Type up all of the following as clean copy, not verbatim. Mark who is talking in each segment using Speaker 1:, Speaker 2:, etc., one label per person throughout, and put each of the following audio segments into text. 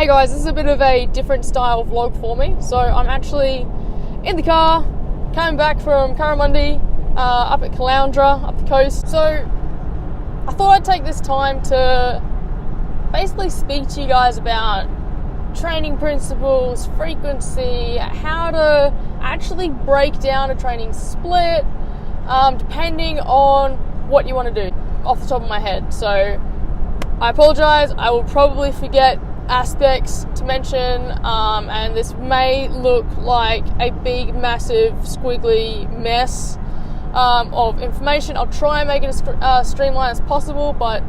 Speaker 1: Hey guys, this is a bit of a different style vlog for me. So I'm actually in the car, coming back from Currimundi, up at Caloundra, up the coast. So I thought I'd take this time to basically speak to you guys about training principles, frequency, how to actually break down a training split, depending on what you want to do, off the top of my head. So I apologize, I will probably forget aspects to mention, and this may look like a big, massive, squiggly mess of information. I'll try and make it as streamlined as possible, but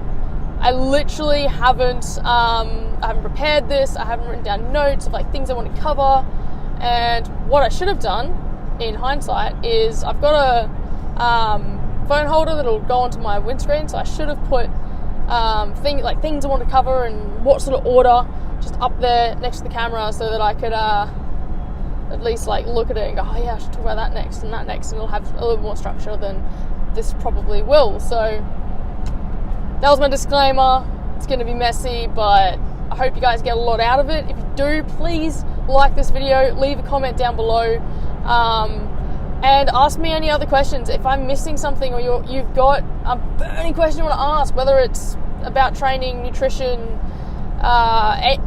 Speaker 1: I literally haven't prepared this. I haven't written down notes of like things I want to cover, and what I should have done in hindsight is I've got a phone holder that'll go onto my windscreen, so I should have put things I want to cover and what sort of order just up there next to the camera, so that I could at least like look at it and go, oh yeah, I should talk about that next, and it'll have a little more structure than this probably will. So that was my disclaimer. It's going to be messy, but I hope you guys get a lot out of it. If you do, please like this video, leave a comment down below, and ask me any other questions. If I'm missing something, or you've got a burning question you want to ask, whether it's about training, nutrition,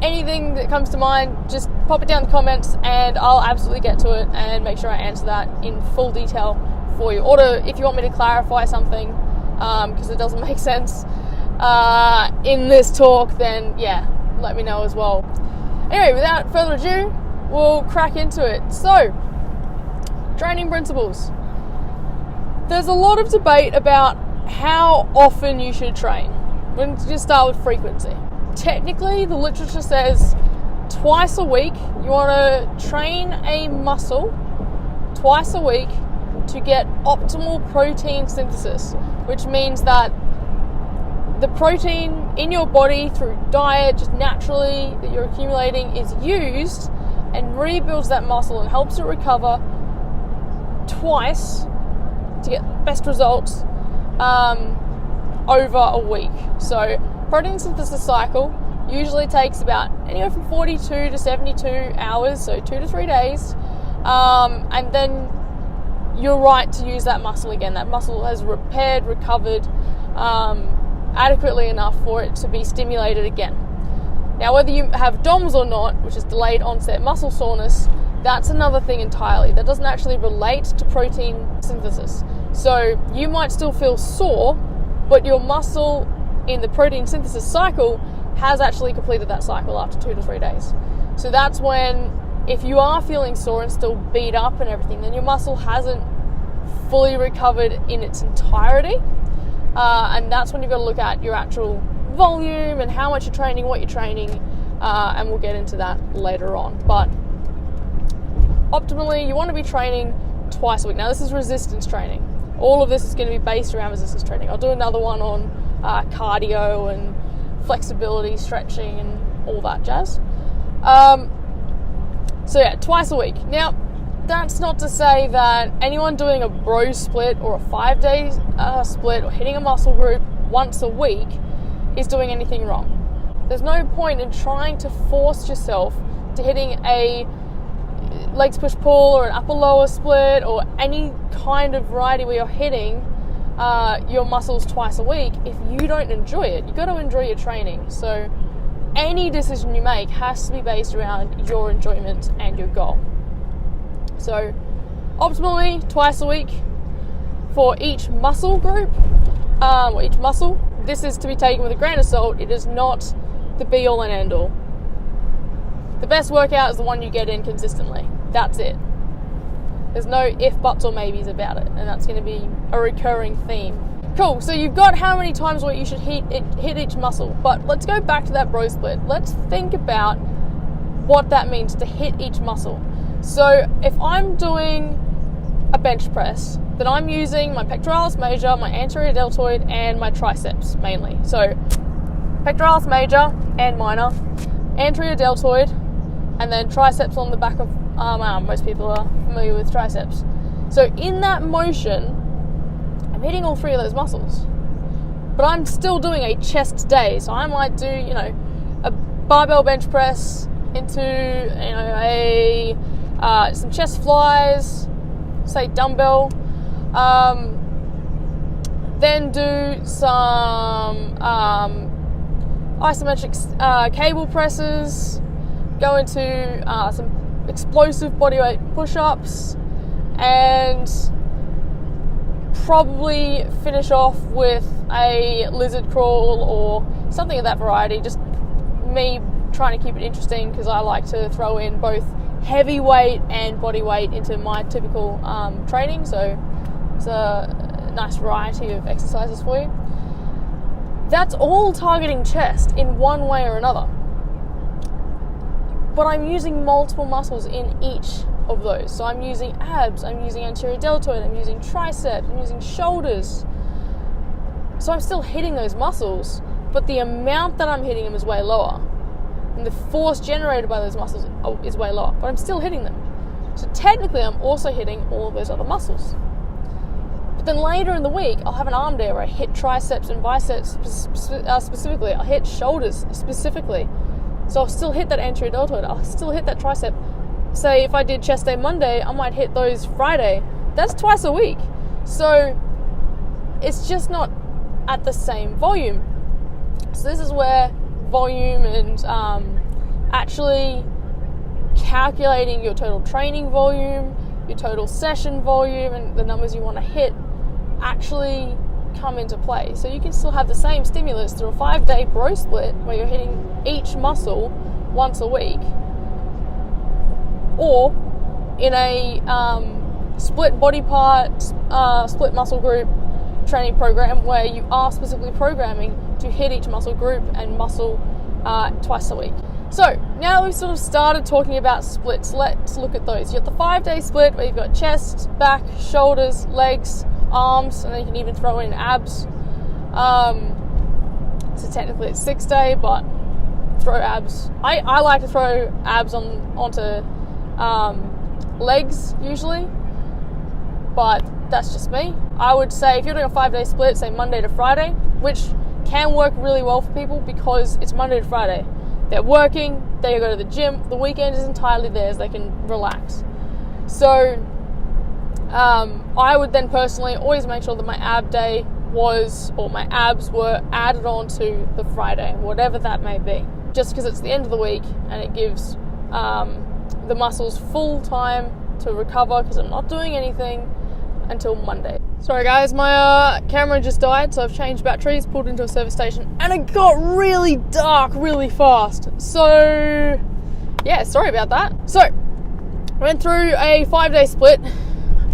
Speaker 1: anything that comes to mind, just pop it down in the comments and I'll absolutely get to it and make sure I answer that in full detail for you. Or if you want me to clarify something, because it doesn't make sense in this talk, then yeah, let me know as well. Anyway, without further ado, we'll crack into it. So, training principles. There's a lot of debate about how often you should train. We're going to just start with frequency. Technically, the literature says twice a week. You want to train a muscle twice a week to get optimal protein synthesis, which means that the protein in your body through diet, just naturally, that you're accumulating, is used and rebuilds that muscle and helps it recover twice to get best results over a week. So protein synthesis cycle usually takes about anywhere from 42 to 72 hours, so 2 to 3 days, and then you're right to use that muscle again. That muscle has repaired, recovered adequately enough for it to be stimulated again. Now, whether you have DOMS or not, which is delayed onset muscle soreness, that's another thing entirely. That doesn't actually relate to protein synthesis. So you might still feel sore, but your muscle in the protein synthesis cycle has actually completed that cycle after 2 to 3 days. So that's when, if you are feeling sore and still beat up and everything, then your muscle hasn't fully recovered in its entirety. And that's when you've got to look at your actual volume and how much you're training, what you're training, and we'll get into that later on. But optimally, you want to be training twice a week. Now, this is resistance training. All of this is going to be based around resistance training. I'll do another one on cardio and flexibility, stretching, and all that jazz. So yeah, twice a week. Now, that's not to say that anyone doing a bro split or a 5-day split or hitting a muscle group once a week is doing anything wrong. There's no point in trying to force yourself to hitting a legs push pull or an upper lower split or any kind of variety where you're hitting your muscles twice a week if you don't enjoy it. You've got to enjoy your training. So any decision you make has to be based around your enjoyment and your goal. So optimally twice a week for each muscle group, or each muscle. This is to be taken with a grain of salt. It is not the be all and end all. The best workout is the one you get in consistently. That's it. There's no if, buts, or maybes about it, and that's going to be a recurring theme. Cool, so you've got how many times what you should hit each muscle, but let's go back to that bro split. Let's think about what that means to hit each muscle. So if I'm doing a bench press, then I'm using my pectoralis major, my anterior deltoid, and my triceps mainly. So pectoralis major and minor, anterior deltoid, and then triceps on the back of arm. Most people are familiar with triceps. So in that motion, I'm hitting all three of those muscles. But I'm still doing a chest day, so I might do, a barbell bench press into some chest flies, say dumbbell. Then do some isometric cable presses. Go into some explosive bodyweight push-ups, and probably finish off with a lizard crawl or something of that variety. Just me trying to keep it interesting, because I like to throw in both heavy weight and body weight into my typical training, so it's a nice variety of exercises for you. That's all targeting chest in one way or another, but I'm using multiple muscles in each of those. So I'm using abs, I'm using anterior deltoid, I'm using triceps, I'm using shoulders. So I'm still hitting those muscles, but the amount that I'm hitting them is way lower, and the force generated by those muscles is way lower, but I'm still hitting them. So technically I'm also hitting all of those other muscles. But then later in the week, I'll have an arm day where I hit triceps and biceps specifically. I'll hit shoulders specifically. So I'll still hit that anterior deltoid. I'll still hit that tricep. Say if I did chest day Monday, I might hit those Friday. That's twice a week. So it's just not at the same volume. So this is where volume and actually calculating your total training volume, your total session volume, and the numbers you want to hit actually come into play. So you can still have the same stimulus through a 5-day bro split where you're hitting each muscle once a week, or in a split body part, split muscle group training program where you are specifically programming to hit each muscle group and muscle twice a week. So now we've sort of started talking about splits, let's look at those. You've got the 5-day split where you've got chest, back, shoulders, legs, arms, and then you can even throw in abs. So technically it's 6-day, but throw abs. I like to throw abs onto legs usually, but that's just me. I would say if you're doing a 5-day split, say Monday to Friday, which can work really well for people because it's Monday to Friday. They're working, they go to the gym, the weekend is entirely theirs, they can relax. So I would then personally always make sure that my ab day my abs were added on to the Friday, whatever that may be. Just because it's the end of the week and it gives the muscles full time to recover, because I'm not doing anything until Monday. Sorry guys, my camera just died, so I've changed batteries, pulled into a service station, and it got really dark really fast. So yeah, sorry about that. So I went through a 5-day split,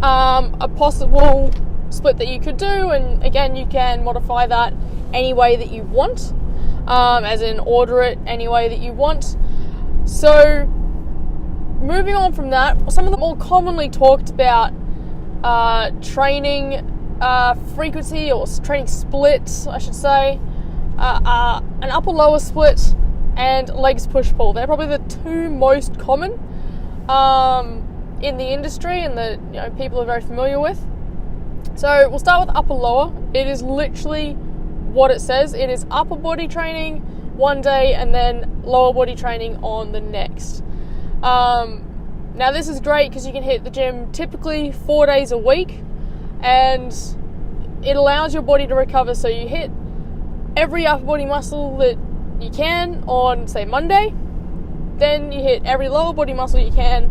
Speaker 1: a possible split that you could do, and again you can modify that any way that you want, as in order it any way that you want. So moving on from that, some of the more commonly talked about training frequency, or training splits I should say, an upper lower split and legs push pull. They're probably the two most common in the industry and that people are very familiar with. So we'll start with upper lower. It is literally what it says. It is upper body training one day and then lower body training on the next. Now this is great because you can hit the gym typically 4 days a week, and it allows your body to recover. So you hit every upper body muscle that you can on, say, Monday, then you hit every lower body muscle you can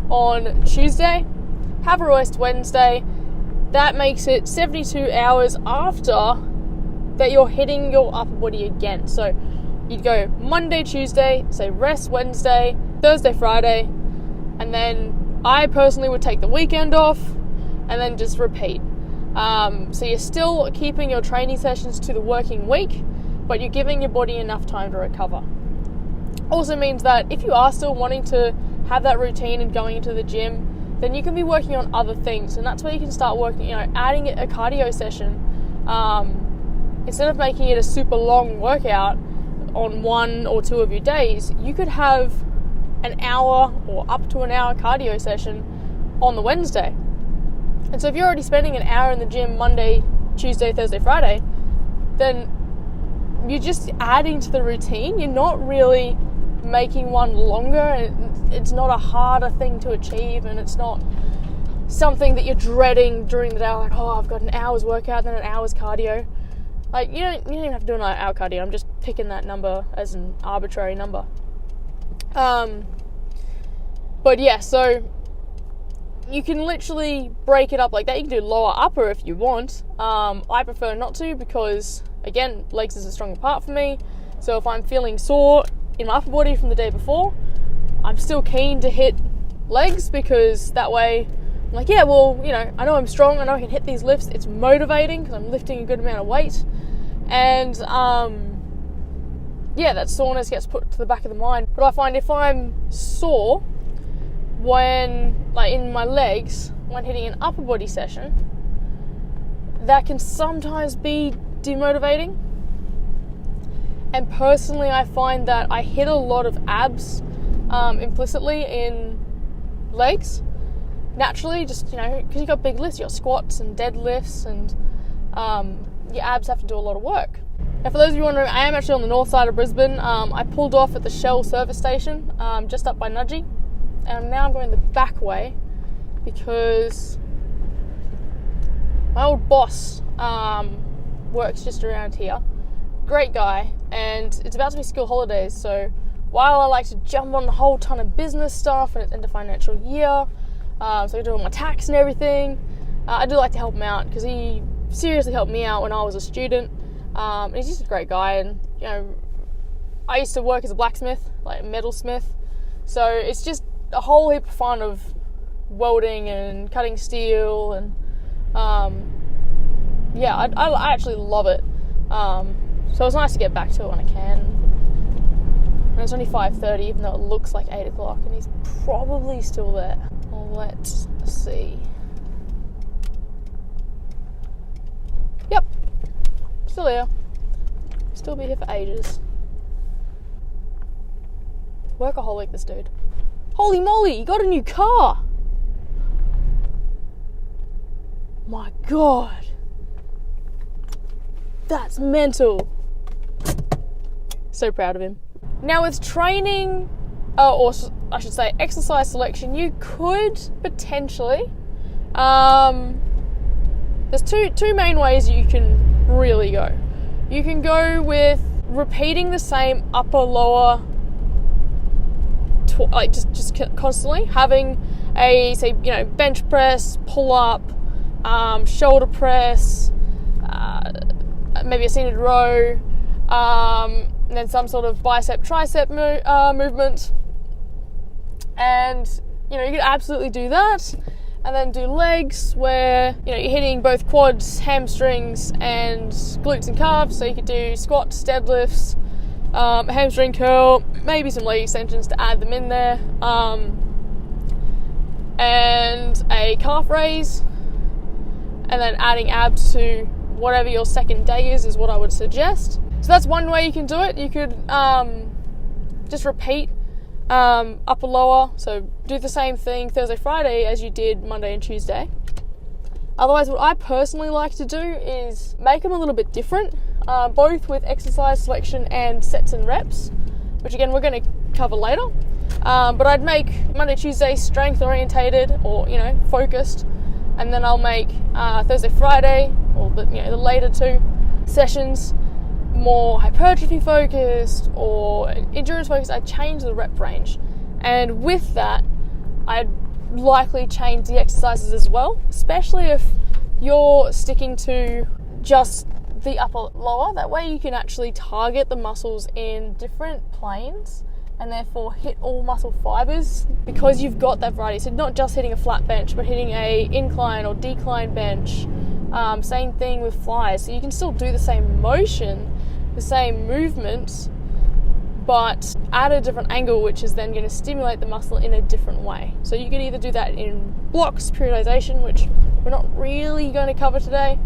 Speaker 1: on Tuesday, have a rest Wednesday. That makes it 72 hours after that you're hitting your upper body again. So you'd go Monday, Tuesday, say rest Wednesday, Thursday, Friday, and then I personally would take the weekend off and then just repeat. So you're still keeping your training sessions to the working week, but you're giving your body enough time to recover. Also means that if you are still wanting to have that routine and going into the gym, then you can be working on other things, and that's where you can start working, adding a cardio session. Instead of making it a super long workout on 1 or 2 of your days, you could have an hour or up to an hour cardio session on the Wednesday. And so if you're already spending an hour in the gym Monday, Tuesday, Thursday, Friday, then you're just adding to the routine. You're not really making one longer. It's not a harder thing to achieve, and it's not something that you're dreading during the day, like, oh, I've got an hour's workout, then an hour's cardio. Like, you don't even have to do an hour cardio. I'm just picking that number as an arbitrary number. But yeah, so you can literally break it up like that. You can do lower upper if you want. I prefer not to because, again, legs is a stronger part for me. So if I'm feeling sore in my upper body from the day before, I'm still keen to hit legs, because that way I'm like, yeah, well, I know I'm strong, I know I can hit these lifts. It's motivating because I'm lifting a good amount of weight. And that soreness gets put to the back of the mind. But I find if I'm sore when, like, in my legs, when hitting an upper body session, that can sometimes be demotivating. And personally, I find that I hit a lot of abs implicitly in legs, naturally, just, because you've got big lifts, you've got squats and deadlifts, and your abs have to do a lot of work. Now, for those of you wondering, I am actually on the north side of Brisbane. I pulled off at the Shell service station, just up by Nudgee, and now I'm going the back way because my old boss works just around here. Great guy, and it's about to be school holidays, so while I like to jump on a whole ton of business stuff and it's end of financial year, so I do all my tax and everything, I do like to help him out because he seriously helped me out when I was a student. And he's just a great guy, and I used to work as a blacksmith, like a metalsmith, so it's just a whole heap of fun of welding and cutting steel, and I actually love it. So it's nice to get back to it when I can. And it's only 5:30, even though it looks like 8 o'clock, and he's probably still there. Let's see. Yep, still here. Still be here for ages. Workaholic, this dude. Holy moly, you got a new car! My god. That's mental. So proud of him. Now with training, or I should say exercise selection, you could potentially, there's two main ways you can really go. You can go with repeating the same upper, lower, just constantly, having a, say, bench press, pull up, shoulder press, maybe a seated row, and then some sort of bicep tricep movement, and you could absolutely do that. And then do legs, where you're hitting both quads, hamstrings, and glutes and calves. So you could do squats, deadlifts, a hamstring curl, maybe some leg extensions to add them in there, and a calf raise, and then adding abs to whatever your second day is what I would suggest. So that's one way you can do it. You could just repeat upper, lower, so do the same thing Thursday, Friday as you did Monday and Tuesday. Otherwise, what I personally like to do is make them a little bit different, both with exercise selection and sets and reps, which again we're going to cover later. But I'd make Monday, Tuesday strength orientated, or focused, and then I'll make Thursday, Friday, or the later two sessions more hypertrophy focused or endurance focused. I'd change the rep range, and with that I'd likely change the exercises as well, especially if you're sticking to just the upper lower. That way you can actually target the muscles in different planes and therefore hit all muscle fibers, because you've got that variety. So not just hitting a flat bench, but hitting a incline or decline bench. Same thing with flies. So you can still do the same motion, the same movements, but at a different angle, which is then going to stimulate the muscle in a different way. So you can either do that in blocks, periodization, which we're not really going to cover today.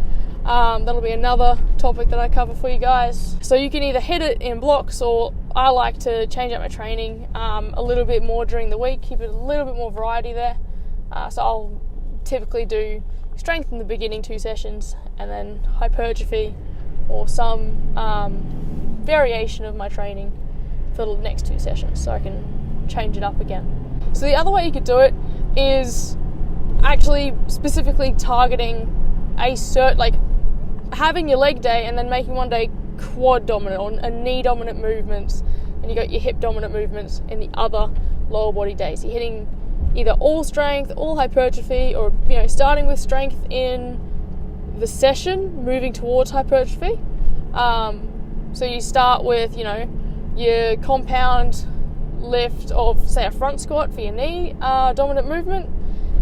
Speaker 1: That'll be another topic that I cover for you guys. So you can either hit it in blocks, or I like to change up my training a little bit more during the week, keep it a little bit more variety there. So I'll typically do strength in the beginning 2 sessions, and then hypertrophy or some variation of my training for the next 2 sessions, so I can change it up again. So the other way you could do it is actually specifically targeting having your leg day and then making one day quad dominant or a knee dominant movements, and you got your hip dominant movements in the other lower body days. You're hitting either all strength, all hypertrophy, or starting with strength in the session, moving towards hypertrophy. So you start with your compound lift of, say, a front squat for your knee dominant movement,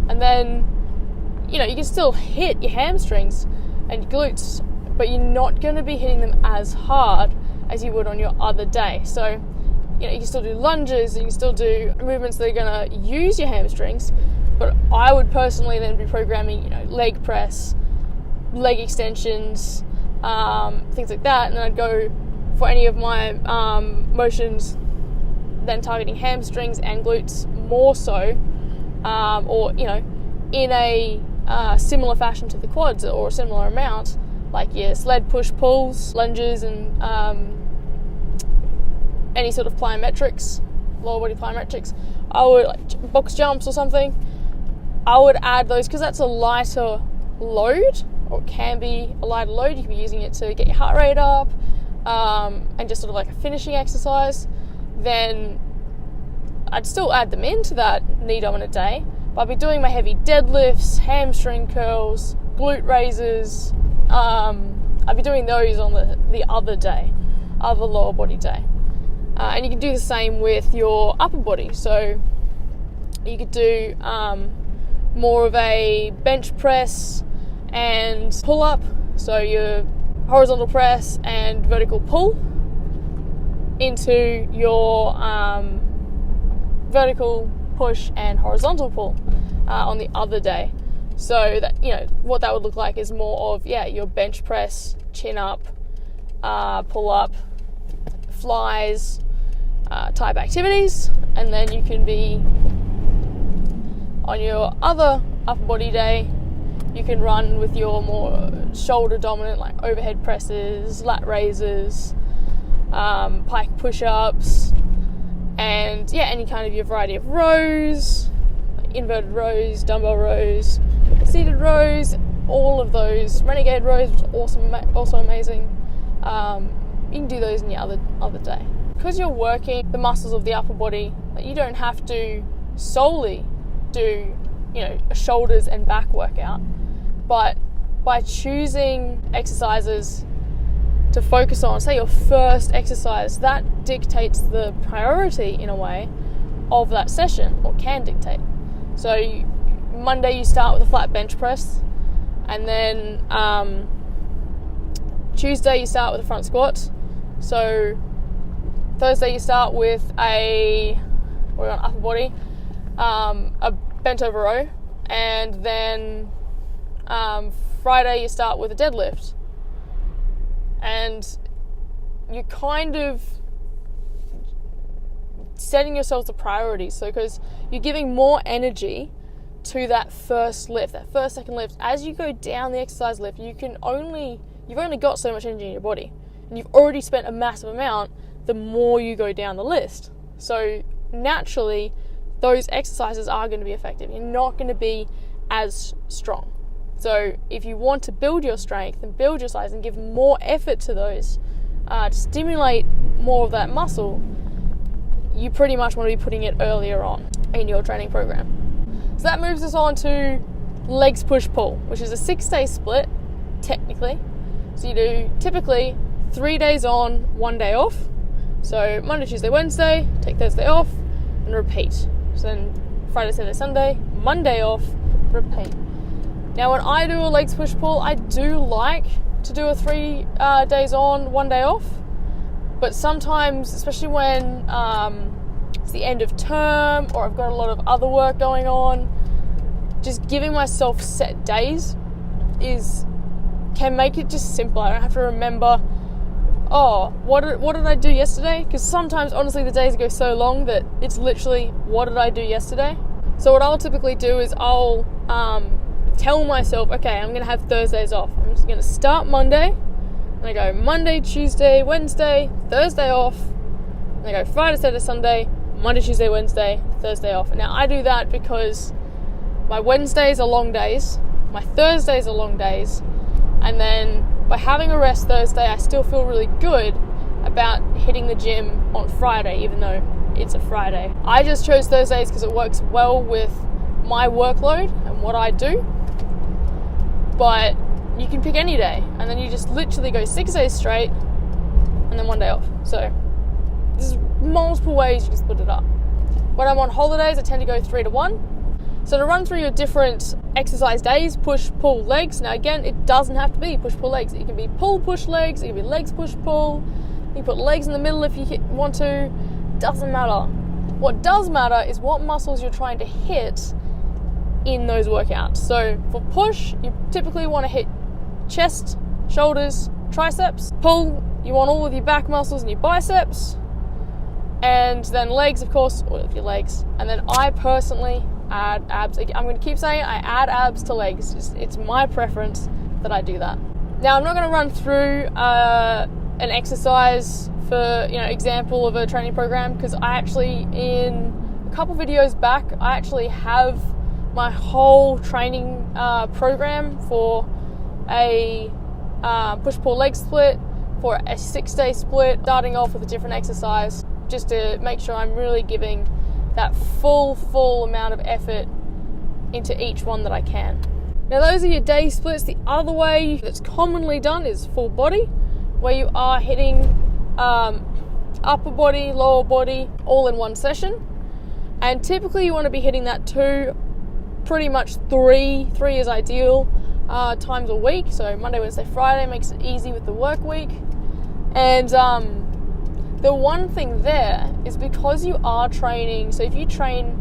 Speaker 1: and then you can still hit your hamstrings and your glutes, but you're not going to be hitting them as hard as you would on your other day. So you can still do lunges, and you can still do movements that are going to use your hamstrings, but I would personally then be programming leg press, leg extensions, things like that, and then I'd go for any of my motions then targeting hamstrings and glutes more so, or in a similar fashion to the quads, or a similar amount, like your sled push pulls, lunges, and any sort of plyometrics, lower body plyometrics. I would box jumps or something. I would add those because that's a lighter load, or it can be a lighter load. You can be using it to get your heart rate up, and just sort of like a finishing exercise. Then I'd still add them into that knee dominant day, but I'd be doing my heavy deadlifts, hamstring curls, glute raises. I'd be doing those on the other day, other lower body day. And you can do the same with your upper body. So you could do more of a bench press and pull up. So your horizontal press and vertical pull into your vertical push and horizontal pull on the other day. So that what that would look like is more of your bench press, chin up, pull up, flies type activities, and then you can be on your other upper body day. You can run with your more shoulder dominant, like overhead presses, lat raises, pike push-ups, and any kind of your variety of rows, like inverted rows, dumbbell rows, seated rows, all of those. Renegade rows, which are awesome, also amazing. You can do those in your other day. Because you're working the muscles of the upper body, you don't have to solely do a shoulders and back workout, but by choosing exercises to focus on, say your first exercise, that dictates the priority in a way of that session, or can dictate. So Monday you start with a flat bench press, and then Tuesday you start with a front squat. So Thursday you start with we're on upper body, a bent over row, and then Friday you start with a deadlift. And you're kind of setting yourselves the priorities. So because you're giving more energy to that first lift, that first, second lift. As you go down the exercise lift, you've only got so much energy in your body, and you've already spent a massive amount the more you go down the list. So naturally, those exercises are going to be effective. You're not going to be as strong. So if you want to build your strength and build your size and give more effort to those, to stimulate more of that muscle, you pretty much want to be putting it earlier on in your training program. So that moves us on to legs push pull, which is a 6-day split, technically. So you do typically 3 days on, 1 day off. So Monday, Tuesday, Wednesday, take Thursday off, and repeat. So then Friday, Saturday, Sunday, Monday off, repeat. Now when I do a legs push pull, I do like to do a 3 days on, 1 day off. But sometimes, especially when it's the end of term, or I've got a lot of other work going on, just giving myself set days can make it just simpler. I don't have to remember, what did I do yesterday? Because sometimes, honestly, the days go so long that it's literally, what did I do yesterday? So what I'll typically do is I'll tell myself, okay, I'm going to have Thursdays off. I'm just going to start Monday, and I go Monday, Tuesday, Wednesday, Thursday off, And I go Friday, Saturday, Sunday, Monday, Tuesday, Wednesday, Thursday off. And now I do that because my Wednesdays are long days, my Thursdays are long days, and then by having a rest Thursday, I still feel really good about hitting the gym on Friday, even though it's a Friday. I just chose Thursdays because it works well with my workload and what I do, but you can pick any day, and then you just literally go 6 days straight and then 1 day off. So there's multiple ways you can split it up. When I'm on holidays, I tend to go 3 to 1. So to run through your different exercise days, push, pull, legs. Now again, it doesn't have to be push, pull, legs. It can be pull, push, legs. It can be legs, push, pull. You can put legs in the middle if you want to. Doesn't matter. What does matter is what muscles you're trying to hit in those workouts. So for push, you typically want to hit chest, shoulders, triceps. Pull, you want all of your back muscles and your biceps. And then legs, of course, all of your legs. And then I personally add abs. I'm going to keep saying I add abs to legs. It's my preference that I do that. Now, I'm not going to run through an exercise for, example of a training program, because I actually, in a couple videos back, I actually have my whole training program for a push-pull leg split, for a 6-day split, starting off with a different exercise, just to make sure I'm really giving that full amount of effort into each one that I can. Now those are your day splits. The other way that's commonly done is full body, where you are hitting upper body, lower body, all in one session. And typically you want to be hitting that 2, pretty much 3 is ideal, times a week. So Monday, Wednesday, Friday makes it easy with the work week. And the one thing there is, because you are training, so if you train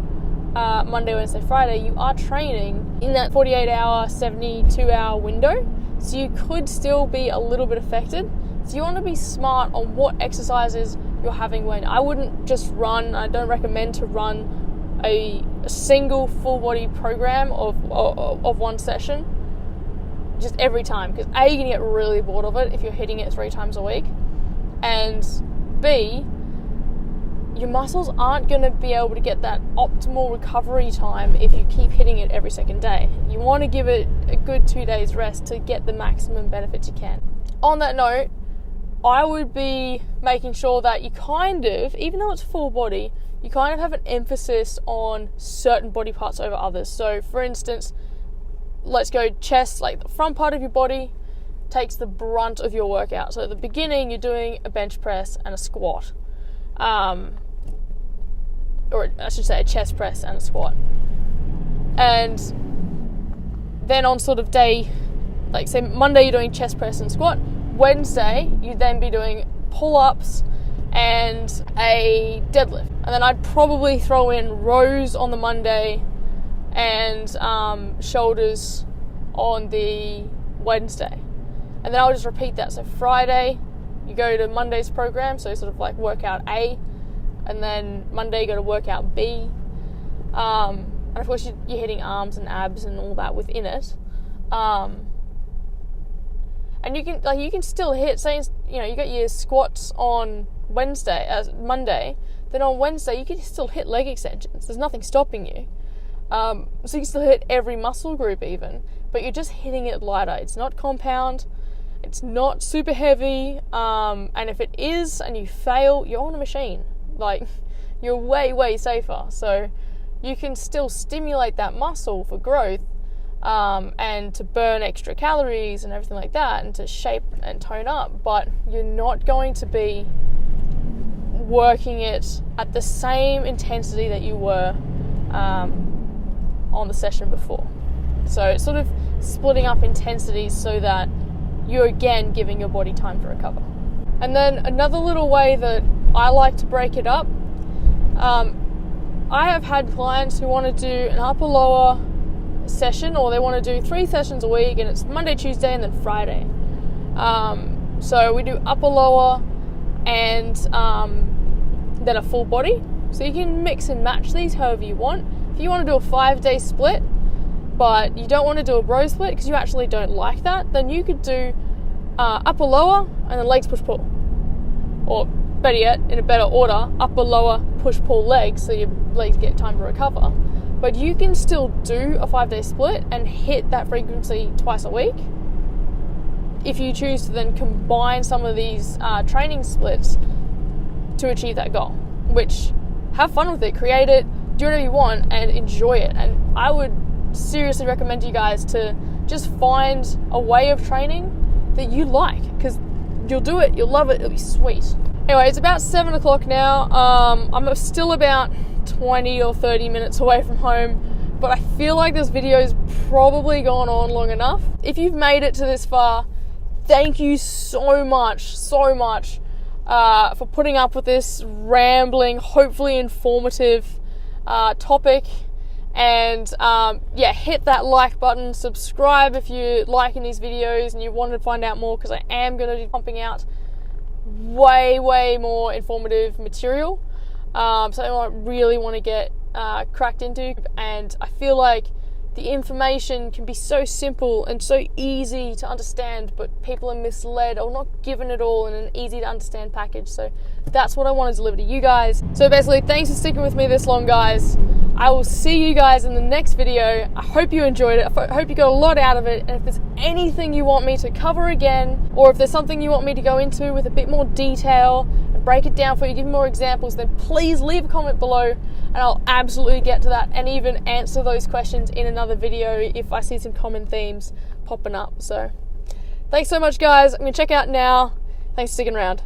Speaker 1: Monday, Wednesday, Friday, you are training in that 48-hour, 72-hour window, so you could still be a little bit affected. So you want to be smart on what exercises you're having when. I wouldn't just run, I don't recommend to run a single full body program of one session just every time, because A, you're going to get really bored of it if you're hitting it 3 times a week, and B, your muscles aren't going to be able to get that optimal recovery time if you keep hitting it every second day. You want to give it a good 2 days rest to get the maximum benefit you can. On that note, I would be making sure that you kind of, even though it's full body, you kind of have an emphasis on certain body parts over others. So for instance, let's go chest, like the front part of your body takes the brunt of your workout. So at the beginning, you're doing a bench press and a squat. Or I should say a chest press and a squat. And then on sort of day, like say Monday, you're doing chest press and squat. Wednesday, you'd then be doing pull-ups and a deadlift. And then I'd probably throw in rows on the Monday and shoulders on the Wednesday. And then I'll just repeat that. So Friday, you go to Monday's program, so sort of like workout A, and then Monday you go to workout B. And of course you're hitting arms and abs and all that within it. And you can still hit, say, you got your squats on Monday, then on Wednesday you can still hit leg extensions. There's nothing stopping you. So you can still hit every muscle group even, but you're just hitting it lighter. It's not compound. It's not super heavy, and if it is and you fail, you're on a machine. Like, you're way safer. So you can still stimulate that muscle for growth, and to burn extra calories and everything like that, and to shape and tone up, but you're not going to be working it at the same intensity that you were on the session before. So it's sort of splitting up intensities so that you're again giving your body time to recover. And then another little way that I like to break it up, I have had clients who want to do an upper lower session, or they want to do 3 sessions a week, and it's Monday, Tuesday, and then Friday. So we do upper lower and then a full body. So you can mix and match these however you want. If you want to do a 5-day split, but you don't want to do a bro split because you actually don't like that, then you could do upper lower and then legs push pull, or better yet, in a better order, upper, lower, push, pull legs, so your legs get time to recover. But you can still do a 5-day split and hit that frequency twice a week if you choose to then combine some of these training splits to achieve that goal. Which, have fun with it, create it, do whatever you want, and enjoy it. And I would seriously recommend you guys to just find a way of training that you like, because you'll do it, you'll love it, it'll be sweet. Anyway, it's about 7 o'clock now. I'm still about 20 or 30 minutes away from home, but I feel like this video's probably gone on long enough. If you've made it to this far, thank you so much for putting up with this rambling, hopefully informative topic. And hit that like button, subscribe if you're liking these videos and you want to find out more, because I am going to be pumping out way more informative material, something I really want to get cracked into. And I feel like the information can be so simple and so easy to understand, but people are misled or not given it all in an easy to understand package. So that's what I want to deliver to you guys. So basically, thanks for sticking with me this long, guys. I will see you guys in the next video. I hope you enjoyed it. I hope you got a lot out of it. And if there's anything you want me to cover again, or if there's something you want me to go into with a bit more detail and break it down for you, give more examples, then please leave a comment below and I'll absolutely get to that and even answer those questions in another video if I see some common themes popping up. So thanks so much, guys. I'm going to check out now. Thanks for sticking around.